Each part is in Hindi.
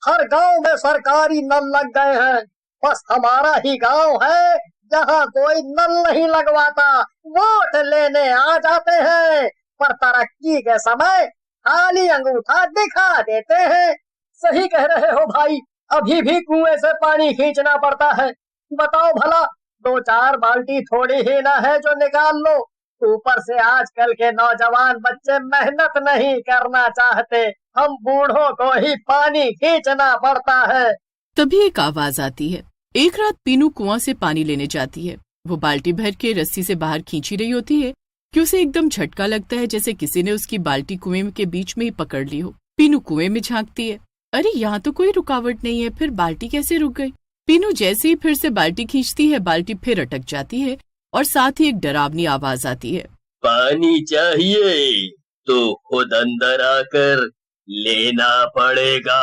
हर गांव में सरकारी नल लग गए हैं। बस हमारा ही गांव है जहां कोई नल नहीं लगवाता। वोट लेने आ जाते हैं पर तरक्की के समय खाली अंगूठा दिखा देते हैं। सही कह रहे हो भाई, अभी भी कुएं से पानी खींचना पड़ता है। बताओ भला, 2-4 बाल्टी थोड़ी ही ना है जो निकाल लो। ऊपर से आजकल के नौजवान बच्चे मेहनत नहीं करना चाहते। हम बूढ़ों को ही पानी खींचना पड़ता है। तभी एक आवाज आती है। एक रात पीनू कुआं से पानी लेने जाती है। वो बाल्टी भर के रस्सी से बाहर खींची रही होती है कि उसे एकदम झटका लगता है, जैसे किसी ने उसकी बाल्टी कुएं के बीच में ही पकड़ ली हो। पीनू कुएं में झांकती है। अरे यहाँ तो कोई रुकावट नहीं है, फिर बाल्टी कैसे रुक गई? पीनू जैसे ही फिर से बाल्टी खींचती है, बाल्टी फिर अटक जाती है और साथ ही एक डरावनी आवाज आती है। पानी चाहिए तो खुद अंदर आकर लेना पड़ेगा।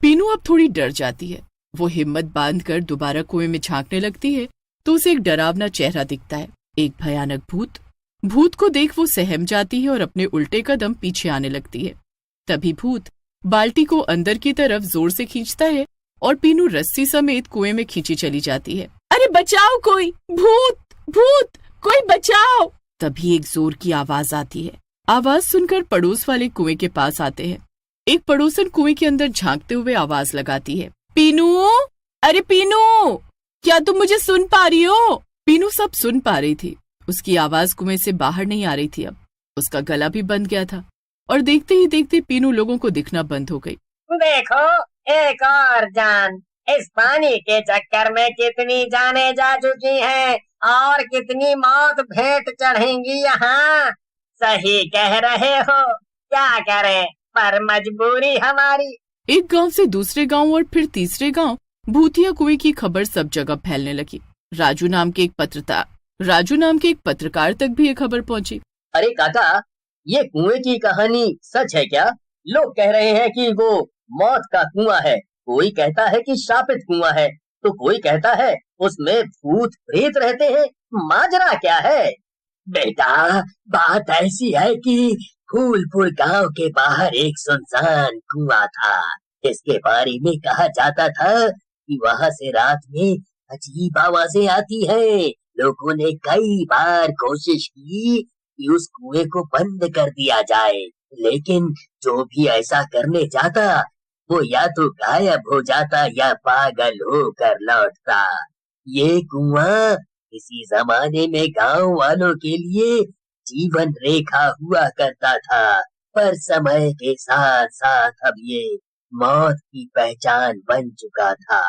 पीनू अब थोड़ी डर जाती है। वो हिम्मत बांधकर दोबारा कुएं में झांकने लगती है तो उसे एक डरावना चेहरा दिखता है, एक भयानक भूत। भूत को देख वो सहम जाती है और अपने उल्टे कदम पीछे आने लगती है। तभी भूत बाल्टी को अंदर की तरफ जोर से खींचता है और पीनू रस्सी समेत कुएं में खींची चली जाती है। अरे बचाओ कोई, भूत भूत, कोई बचाओ! तभी एक जोर की आवाज आती है। आवाज सुनकर पड़ोस वाले कुएं के पास आते हैं। एक पड़ोसन कुएं के अंदर झांकते हुए आवाज लगाती है, पीनू, अरे पीनू, क्या तुम मुझे सुन पा रही हो? पीनू सब सुन पा रही थी। उसकी आवाज कुएं से बाहर नहीं आ रही थी। अब उसका गला भी बंद गया था और देखते ही देखते पीनू लोगों को दिखना बंद हो गई। देखो, एक और जान। इस पानी के चक्कर में कितनी जानें जा चुकी हैं और कितनी मौत भेंट चढ़ेंगी यहाँ। सही कह रहे हो, क्या करें, पर मजबूरी हमारी। एक गांव से दूसरे गांव और फिर तीसरे गांव भूतिया कुएं की खबर सब जगह फैलने लगी। राजू नाम के एक पत्रकार तक भी ये खबर पहुंची। अरे काका, ये कुएं की कहानी सच है क्या? लोग कह रहे हैं कि वो मौत का कुआं है, कोई कहता है कि शापित कुआं है, तो कोई कहता है उसमें भूत प्रेत रहते हैं। माजरा क्या है? बेटा, बात ऐसी है कि फूलपुर गांव के बाहर एक सुनसान कुआं था, जिसके बारे में कहा जाता था कि वहां से रात में अजीब आवाजें आती है। लोगों ने कई बार कोशिश की कि उस कुएं को बंद कर दिया जाए, लेकिन जो भी ऐसा करने जाता वो या तो गायब हो जाता या पागल होकर लौटता। ये कुआं किसी जमाने में गांव वालों के लिए जीवन रेखा हुआ करता था, पर समय के साथ साथ अब ये मौत की पहचान बन चुका था।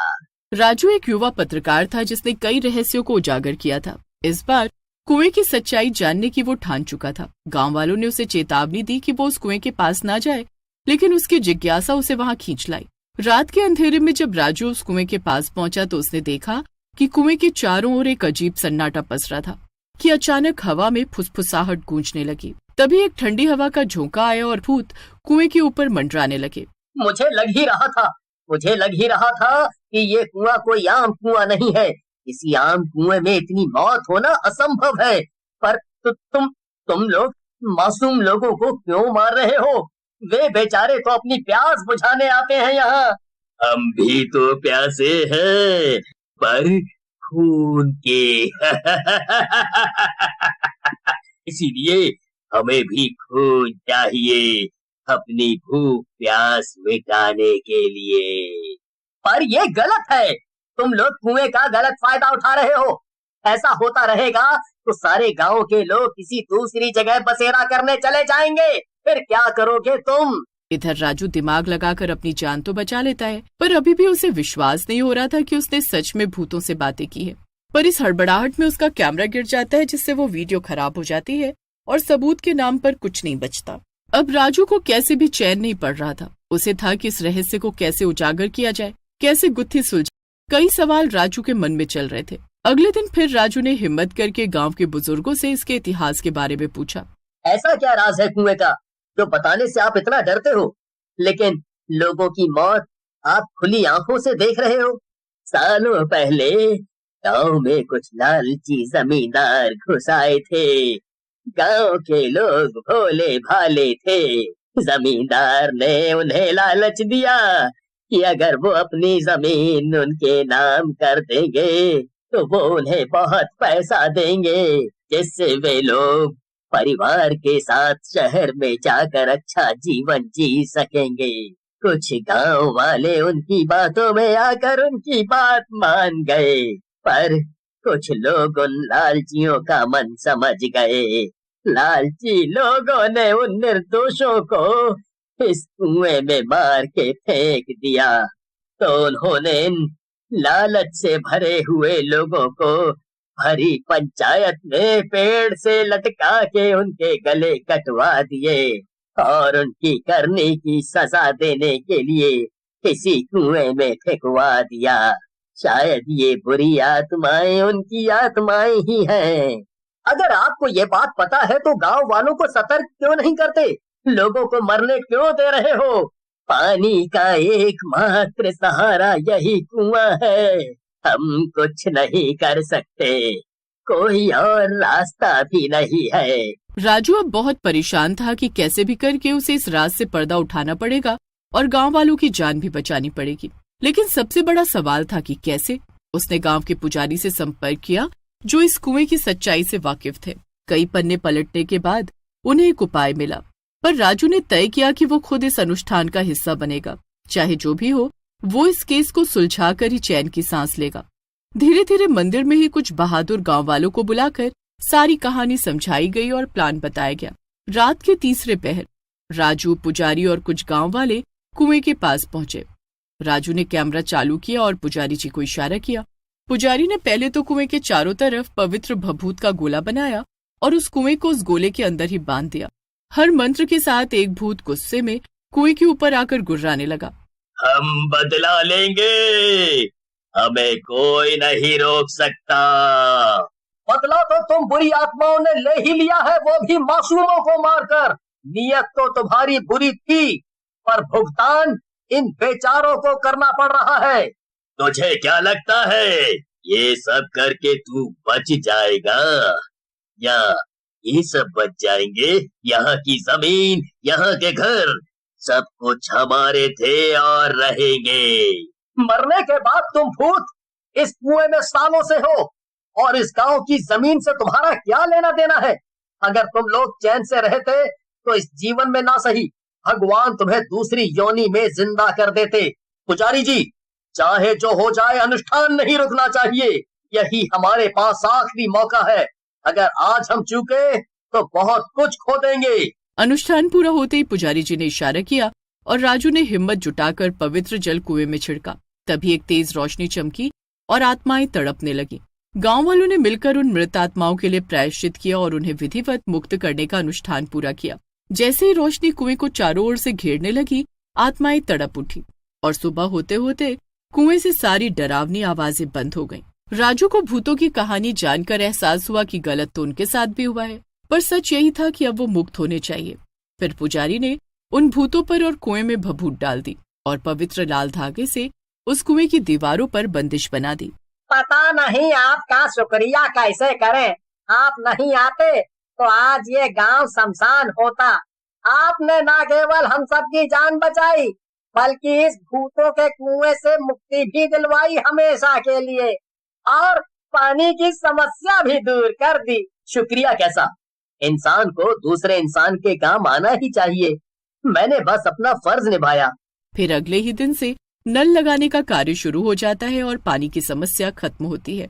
राजू एक युवा पत्रकार था जिसने कई रहस्यों को उजागर किया था। इस बार कुएं की सच्चाई जानने की वो ठान चुका था। गांव वालों ने उसे चेतावनी दी कि वो उस कुएं के पास ना जाए, लेकिन उसकी जिज्ञासा उसे वहां खींच लाई। रात के अंधेरे में जब राजू उस कुएं के पास पहुंचा तो उसने देखा कि कुएं के चारों ओर एक अजीब सन्नाटा पसरा था कि अचानक हवा में फुसफुसाहट गूंजने लगी। तभी एक ठंडी हवा का झोंका आया और भूत कुएं के ऊपर मंडराने लगे। मुझे लग ही रहा था कि ये कुआं कोई आम कुआं नहीं है। किसी आम कुएं में इतनी मौत होना असंभव है। पर तुम लोग मासूम लोगों को क्यों मार रहे हो? वे बेचारे तो अपनी प्यास बुझाने आते हैं यहाँ। हम भी तो प्यासे हैं, पर खून के। इसीलिए हमें भी खून चाहिए अपनी भूख प्यास मिटाने के लिए। पर ये गलत है, तुम लोग कुएं का गलत फायदा उठा रहे हो। ऐसा होता रहेगा तो सारे गांव के लोग किसी दूसरी जगह बसेरा करने चले जाएंगे। फिर क्या करोगे तुम? इधर राजू दिमाग लगाकर अपनी जान तो बचा लेता है, पर अभी भी उसे विश्वास नहीं हो रहा था कि उसने सच में भूतों से बातें की है। पर इस हड़बड़ाहट में उसका कैमरा गिर जाता है, जिससे वो वीडियो खराब हो जाती है और सबूत के नाम पर कुछ नहीं बचता। अब राजू को कैसे भी चैन नहीं पड़ रहा था। उसे था कि इस रहस्य को कैसे उजागर किया जाए, कैसे गुत्थी सुलझे। कई सवाल राजू के मन में चल रहे थे। अगले दिन फिर राजू ने हिम्मत करके गांव के बुजुर्गों से इसके इतिहास के बारे में पूछा। ऐसा क्या राज है कुएं का जो बताने से आप इतना डरते हो, लेकिन लोगों की मौत आप खुली आंखों से देख रहे हो? सालों पहले गांव में कुछ लालची जमींदार घुस आए थे। गांव के लोग भोले भाले थे। जमींदार ने उन्हें लालच दिया कि अगर वो अपनी जमीन उनके नाम कर देंगे तो वो उन्हें बहुत पैसा देंगे, जिससे वे लोग परिवार के साथ शहर में जाकर अच्छा जीवन जी सकेंगे। कुछ गांव वाले उनकी बातों में आकर उनकी बात मान गए, पर कुछ लोग उन लालचियों का मन समझ गए। लालची लोगों ने उन निर्दोषों को इस कुएं में मार के फेंक दिया। तो उन्होंने इन लालच से भरे हुए लोगों को भरी पंचायत में पेड़ से लटका के उनके गले कटवा दिए और उनकी करने की सजा देने के लिए किसी कुएं में फेंकवा दिया। शायद ये बुरी आत्माएं उनकी आत्माएं ही हैं। अगर आपको ये बात पता है तो गांव वालों को सतर्क क्यों नहीं करते? लोगों को मरने क्यों दे रहे हो? पानी का एकमात्र सहारा यही कुआं है। हम कुछ नहीं कर सकते, कोई और रास्ता भी नहीं है। राजू अब बहुत परेशान था कि कैसे भी करके उसे इस राज से पर्दा उठाना पड़ेगा और गांव वालों की जान भी बचानी पड़ेगी। लेकिन सबसे बड़ा सवाल था कि कैसे। उसने गांव के पुजारी से संपर्क किया जो इस कुएं की सच्चाई से वाकिफ थे। कई पन्ने पलटने के बाद उन्हें एक उपाय मिला, पर राजू ने तय किया कि वो खुद इस अनुष्ठान का हिस्सा बनेगा। चाहे जो भी हो, वो इस केस को सुलझाकर ही चैन की सांस लेगा। धीरे धीरे मंदिर में ही कुछ बहादुर गांव वालों को बुलाकर सारी कहानी समझाई गई और प्लान बताया गया। रात के तीसरे पहर राजू, पुजारी और कुछ गांव वाले कुएं के पास पहुंचे। राजू ने कैमरा चालू किया और पुजारी जी को इशारा किया। पुजारी ने पहले तो कुएं के चारों तरफ पवित्र भभूत का गोला बनाया और उस कुएं को उस गोले के अंदर ही बांध दिया। हर मंत्र के साथ एक भूत गुस्से में कुएं के ऊपर आकर गुर्राने लगा। हम बदला लेंगे, हमें कोई नहीं रोक सकता। बदला तो तुम बुरी आत्माओं ने ले ही लिया है, वो भी मासूमों को मारकर। नीयत तो तुम्हारी बुरी थी, पर भुगतान इन बेचारों को करना पड़ रहा है। तुझे क्या लगता है ये सब करके तू बच जाएगा, या ये सब बच जाएंगे? यहाँ की जमीन, यहाँ के घर, सब कुछ हमारे थे और रहेंगे। मरने के बाद तुम भूत इस कुएं में सालों से हो और इस गांव की जमीन से तुम्हारा क्या लेना देना है? अगर तुम लोग चैन से रहते तो इस जीवन में ना सही, भगवान तुम्हें दूसरी योनि में जिंदा कर देते। पुजारी जी, चाहे जो हो जाए, अनुष्ठान नहीं रुकना चाहिए। यही हमारे पास आखिरी मौका है। अगर आज हम चूके तो बहुत कुछ खो देंगे। अनुष्ठान पूरा होते ही पुजारी जी ने इशारा किया और राजू ने हिम्मत जुटाकर पवित्र जल कुएं में छिड़का। तभी एक तेज रोशनी चमकी और आत्माएं तड़पने लगी। गांव वालों ने मिलकर उन मृत आत्माओं के लिए प्रायश्चित किया और उन्हें विधिवत मुक्त करने का अनुष्ठान पूरा किया। जैसे ही रोशनी कुएं को चारों ओर से घेरने लगी, आत्माएं तड़प उठी और सुबह होते होते कुएं से सारी डरावनी आवाजें बंद हो गईं। राजू को भूतों की कहानी जानकर एहसास हुआ कि गलत तो उनके साथ भी हुआ है, पर सच यही था कि अब वो मुक्त होने चाहिए। फिर पुजारी ने उन भूतों पर और कुएं में भभूत डाल दी और पवित्र लाल धागे से उस कुएं की दीवारों पर बंदिश बना दी। पता नहीं आपका शुक्रिया कैसे करें। आप नहीं आते तो आज ये गांव शमशान होता। आपने न केवल हम सबकी जान बचाई, बल्कि इस भूतों के कुएं से मुक्ति भी दिलवाई हमेशा के लिए, और पानी की समस्या भी दूर कर दी। शुक्रिया कैसा, इंसान को दूसरे इंसान के काम आना ही चाहिए। मैंने बस अपना फर्ज निभाया। फिर अगले ही दिन से नल लगाने का कार्य शुरू हो जाता है और पानी की समस्या खत्म होती है।